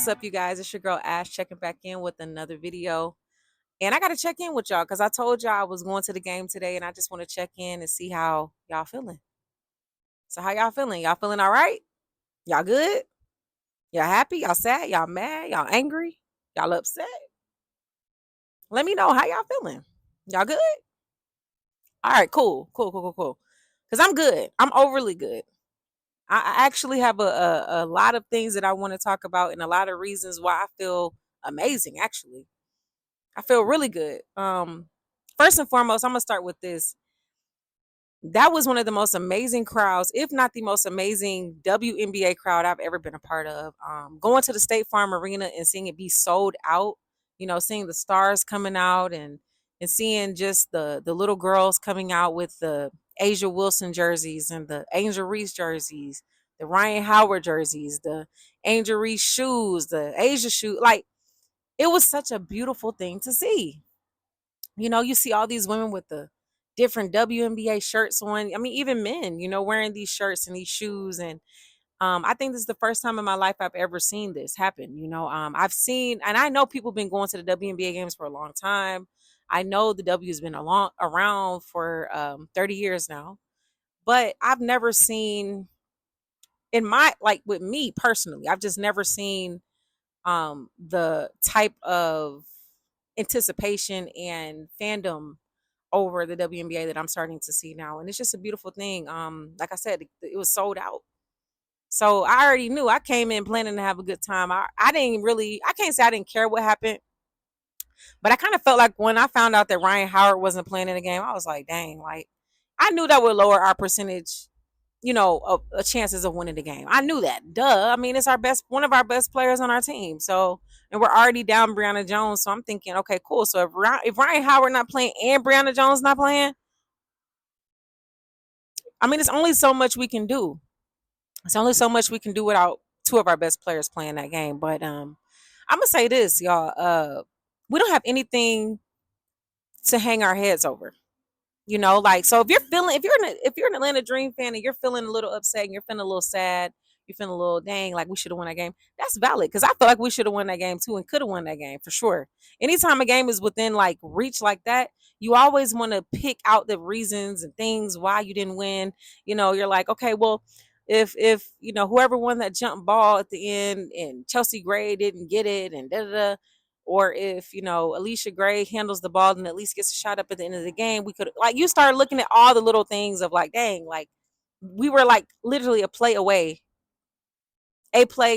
What's up, you guys? It's your girl Ash checking back in with another video. And I got to check in with y'all because I told y'all I was going to the game today and I just want to check in and see how y'all feeling. So, how y'all feeling? Y'all feeling all right? Y'all good? Y'all happy? Y'all sad? Y'all mad? Y'all angry? Y'all upset? Let me know how y'all feeling. Y'all good? All right, cool. Because I'm good. I'm overly good. I actually have a lot of things that I want to talk about and a lot of reasons why I feel amazing, actually. I feel really good. First and foremost, I'm gonna start with this. That was one of the most amazing crowds, if not the most amazing WNBA crowd I've ever been a part of. Going to the State Farm Arena and seeing it be sold out, seeing the stars coming out and seeing just the little girls coming out with the Asia Wilson jerseys and the Angel Reese jerseys, the Ryan Howard jerseys, the Angel Reese shoes, the Asia shoe. Like, it was such a beautiful thing to see. You see all these women with the different WNBA shirts on. I mean, even men, wearing these shirts and these shoes. And I think this is the first time in my life I've ever seen this happen. I've seen, and I know people have been going to the WNBA games for a long time. I know the W has been around for 30 years now, but I've never seen with me personally, I've just never seen the type of anticipation and fandom over the WNBA that I'm starting to see now. And it's just a beautiful thing. Like I said, it was sold out. So I already knew. I came in planning to have a good time. I can't say I didn't care what happened, but I kind of felt like when I found out that Ryan Howard wasn't playing in the game, I was like, dang, like I knew that would lower our percentage, a chances of winning the game. I knew that. Duh. I mean, it's one of our best players on our team. So, and we're already down Brianna Jones. So I'm thinking, okay, cool. So if Ryan Howard not playing and Brianna Jones not playing, I mean, it's only so much we can do. It's only so much we can do without two of our best players playing that game. But I'm gonna say this, y'all. We don't have anything to hang our heads over. Like, so if you're an Atlanta Dream fan and you're feeling a little upset and you're feeling a little sad, you're feeling a little dang, like we should have won that game. That's valid because I feel like we should have won that game too and could have won that game for sure. Anytime a game is within like reach like that, you always want to pick out the reasons and things why you didn't win. You're like, okay, well, if whoever won that jump ball at the end and Chelsea Gray didn't get it and da da da, or if Alicia Gray handles the ball and at least gets a shot up at the end of the game, we could, like, you start looking at all the little things of like, dang, like we were like literally a play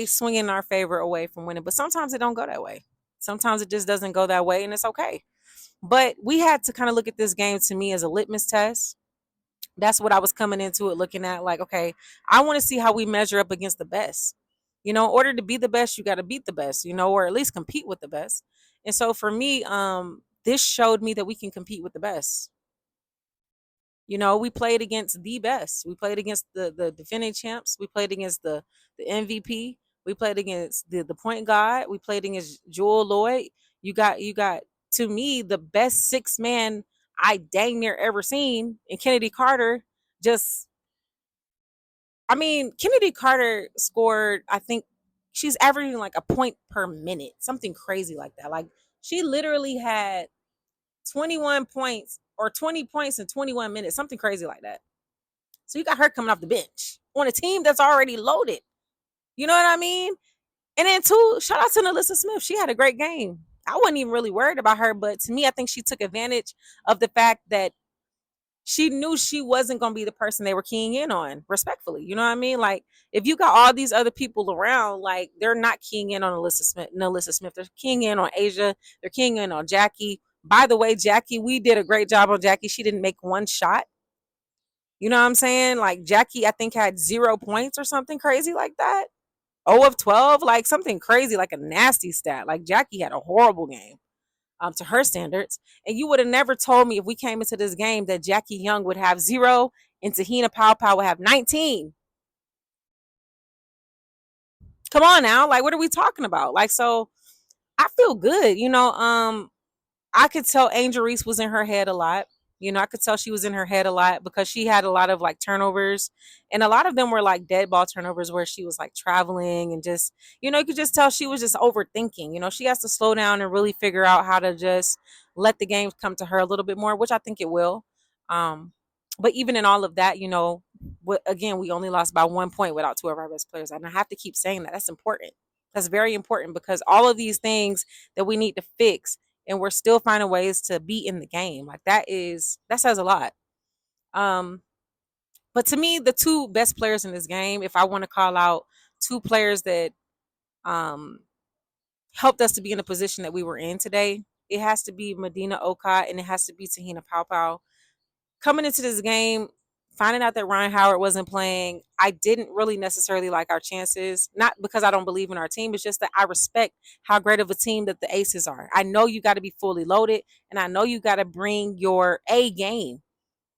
swinging in our favor away from winning. But sometimes it don't go that way. Sometimes it just doesn't go that way, and it's okay. But we had to kind of look at this game, to me, as a litmus test. That's what I was coming into it looking at. Like, okay, I want to see how we measure up against the best. In order to be the best, you got to beat the best, or at least compete with the best. And so for me, this showed me that we can compete with the best. We played against the best. We played against the defending champs. We played against the MVP. We played against the point guard. We played against Joel Lloyd. You got to me the best six man I dang near ever seen in Kennedy Carter. Kennedy Carter scored, I think she's averaging like a point per minute, something crazy like that. Like, she literally had 21 points or 20 points in 21 minutes, something crazy like that. So you got her coming off the bench on a team that's already loaded. You know what I mean? And then two, shout out to Alyssa Smith. She had a great game. I wasn't even really worried about her, but to me, I think she took advantage of the fact that she knew she wasn't going to be the person they were keying in on, respectfully. You know what I mean? Like, if you got all these other people around, like, they're not keying in on Alyssa Smith. They're keying in on Asia. They're keying in on Jackie. By the way, Jackie, we did a great job on Jackie. She didn't make one shot. You know what I'm saying? Like, Jackie, I think, had 0 points or something crazy like that. 0 of 12, like something crazy, like a nasty stat. Like, Jackie had a horrible game. To her standards. And you would have never told me if we came into this game that Jackie Young would have 0 and Te-Hina Paopao would have 19. Come on now. Like, what are we talking about? Like, so I feel good. I could tell Angel Reese was in her head a lot. You know, I could tell she was in her head a lot because she had a lot of like turnovers, and a lot of them were like dead ball turnovers where she was like traveling and just, you know, you could just tell she was just overthinking. You know, she has to slow down and really figure out how to just let the game come to her a little bit more, which I think it will. Um, but even in all of that, you know, again, we only lost by 1 point without two of our best players, and I have to keep saying that. That's important. That's very important because all of these things that we need to fix, and we're still finding ways to be in the game. Like that says a lot. Um, but to me, the two best players in this game, if I want to call out two players that um helped us to be in the position that we were in today, it has to be Medina Okot and it has to be Te-Hina Paopao. Coming into this game, finding out that Ryan Howard wasn't playing, I didn't really necessarily like our chances. Not because I don't believe in our team, it's just that I respect how great of a team that the Aces are. I know you got to be fully loaded, and I know you got to bring your A game.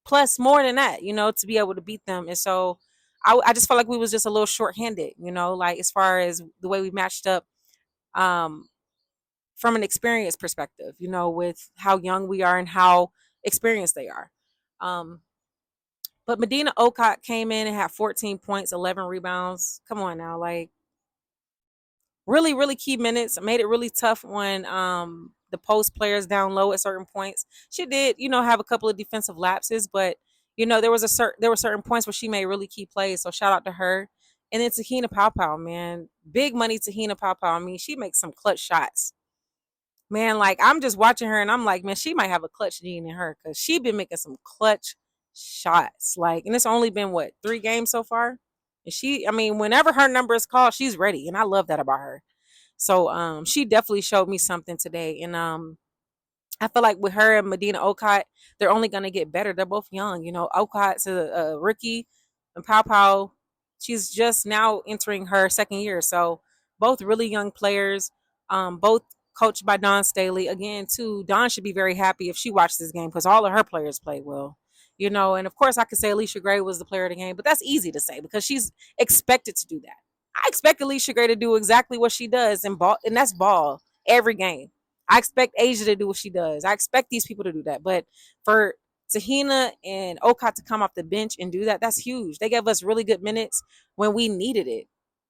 Plus, more than that, you know, to be able to beat them. And so I just felt like we was just a little short-handed, you know, like as far as the way we matched up um, from an experience perspective, you know, with how young we are and how experienced they are. Um, but Medina Okot came in and had 14 points, 11 rebounds. Come on now, like really, really key minutes. Made it really tough when the post players down low at certain points. She did, you know, have a couple of defensive lapses, but you know there were certain points where she made really key plays. So shout out to her. And then Te-Hina Paopao, man, big money Te-Hina Paopao. I mean, she makes some clutch shots. Man, like I'm just watching her and I'm like, man, she might have a clutch gene in her because she been making some clutch shots. Like, and it's only been what 3 games so far. And she, I mean, whenever her number is called, she's ready, and I love that about her. So, she definitely showed me something today, and I feel like with her and Medina Okot, they're only going to get better. They're both young. You know, Okot's a rookie, and Pow Pow, she's just now entering her second year. So both really young players, both coached by Don Staley. Again, too, Don should be very happy if she watched this game because all of her players play well. You know, and of course I could say Alicia Gray was the player of the game, but that's easy to say because she's expected to do that. I expect Alicia Gray to do exactly what she does and ball, and that's ball every game. I expect Asia to do what she does. I expect these people to do that. But for Te-Hina and Okot to come off the bench and do that, that's huge. They gave us really good minutes when we needed it.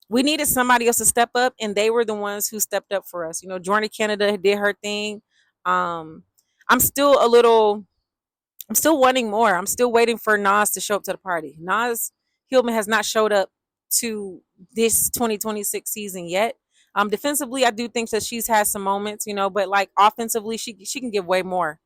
We needed somebody else to step up, and they were the ones who stepped up for us. You know, Jordin Canada did her thing. Um, I'm still a little I'm still wanting more. I'm still waiting for Nas to show up to the party. Nas Hillman has not showed up to this 2026 season yet. Defensively, I do think that she's had some moments, you know, but like offensively, she can give way more.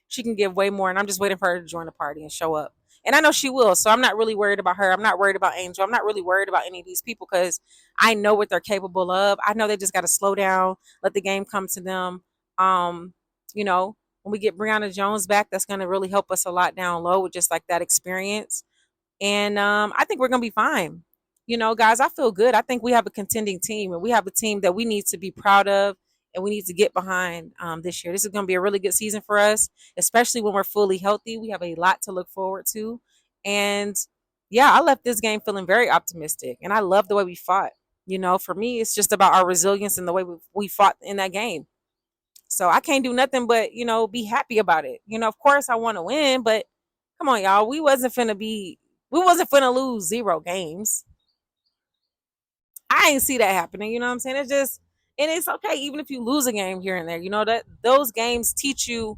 She can give way more, and I'm just waiting for her to join the party and show up. And I know she will, so I'm not really worried about her. I'm not worried about Angel. I'm not really worried about any of these people because I know what they're capable of. I know they just got to slow down, let the game come to them. You know, when we get Brianna Jones back, that's going to really help us a lot down low with just like that experience. And I think we're going to be fine. You know, guys, I feel good. I think we have a contending team, and we have a team that we need to be proud of and we need to get behind this year. This is going to be a really good season for us, especially when we're fully healthy. We have a lot to look forward to. And yeah, I left this game feeling very optimistic, and I love the way we fought. You know, for me, it's just about our resilience and the way we fought in that game. So I can't do nothing but, you know, be happy about it. You know, of course I want to win, but come on, y'all. We wasn't finna lose 0 games. I ain't see that happening. You know what I'm saying? It's just, and it's okay even if you lose a game here and there. You know that those games teach you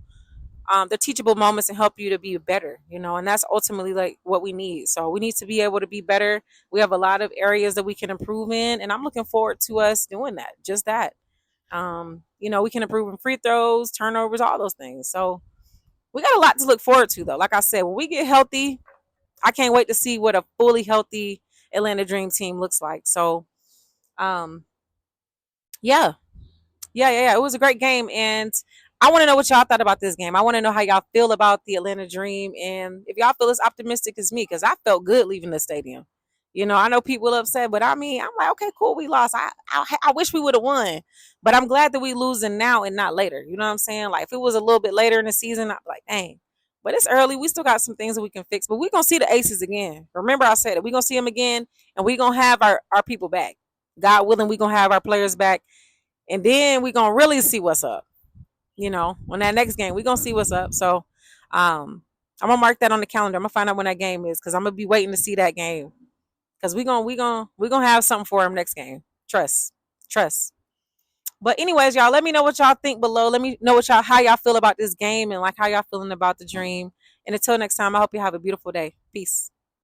the teachable moments and help you to be better. You know, and that's ultimately like what we need. So we need to be able to be better. We have a lot of areas that we can improve in, and I'm looking forward to us doing that. Just that. You know, we can improve in free throws, turnovers, all those things. So we got a lot to look forward to, though. Like I said, when we get healthy, I can't wait to see what a fully healthy Atlanta Dream team looks like. So, um, yeah, yeah. It was a great game, and I want to know what y'all thought about this game. I want to know how y'all feel about the Atlanta Dream, and if y'all feel as optimistic as me, because I felt good leaving the stadium. You know, I know people upset, but I mean, I'm like, okay, cool, we lost. I wish we would have won, but I'm glad that we losing now and not later. You know what I'm saying? Like, if it was a little bit later in the season, I'd be like, dang. But it's early. We still got some things that we can fix. But we're gonna see the Aces again. Remember, I said it. We're gonna see them again, and we're gonna have our people back. God willing, we're gonna have our players back, and then we're gonna really see what's up. You know, on that next game, we're gonna see what's up. So, um, I'm gonna mark that on the calendar. I'm gonna find out when that game is because I'm gonna be waiting to see that game. Because we gonna have something for him next game. Trust. Trust. But anyways, y'all, let me know what y'all think below. Let me know how y'all feel about this game and like how y'all feeling about the dream. And until next time, I hope you have a beautiful day. Peace.